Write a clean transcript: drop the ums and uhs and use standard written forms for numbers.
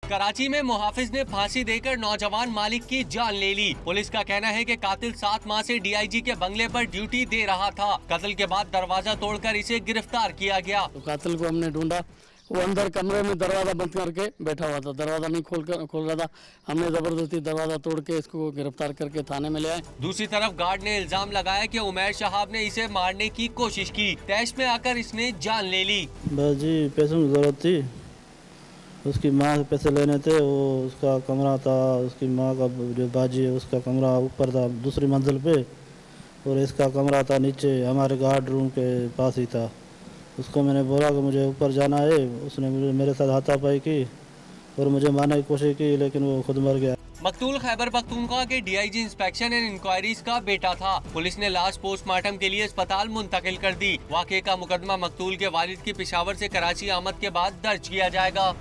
कराची में मुहाफिज ने फांसी देकर नौजवान मालिक की जान ले ली। पुलिस का कहना है कि कातिल 7 माह से डीआईजी के बंगले पर ड्यूटी दे रहा था। कत्ल के बाद दरवाजा तोड़कर इसे गिरफ्तार किया गया। तो कातिल को हमने ढूंढा, वो अंदर कमरे में दरवाजा बंद करके बैठा हुआ था, दरवाजा नहीं खोल रहा था। हमने जबरदस्ती दरवाजा तोड़ के इसको गिरफ्तार करके थाने में ले आए। दूसरी तरफ गार्ड ने इल्जाम लगाया कि उमैर शहाब ने इसे मारने की कोशिश की। तैश में आकर इसने जान ले ली। बस जी पैसों की जरूरत थी, उसकी माँ से पैसे लेने थे। वो उसका कमरा था, उसकी माँ का जो बाजी है उसका कमरा ऊपर था दूसरी मंजिल पे, और इसका कमरा था नीचे हमारे गार्ड रूम के पास ही था। उसको मैंने बोला कि मुझे ऊपर जाना है, उसने मेरे साथ हाथापाई की और मुझे मारने की कोशिश की, लेकिन वो खुद मर गया। मकतूल खैबर पख्तूनख्वा के डीआईजी इंस्पेक्शन एंड इंक्वायरीज का बेटा था। पुलिस ने लाश पोस्टमार्टम के लिए अस्पताल मुंतकिल कर दी। वाक़े का मुकदमा मकतूल के वालिद की पेशावर से कराची आमद के बाद दर्ज किया जाएगा।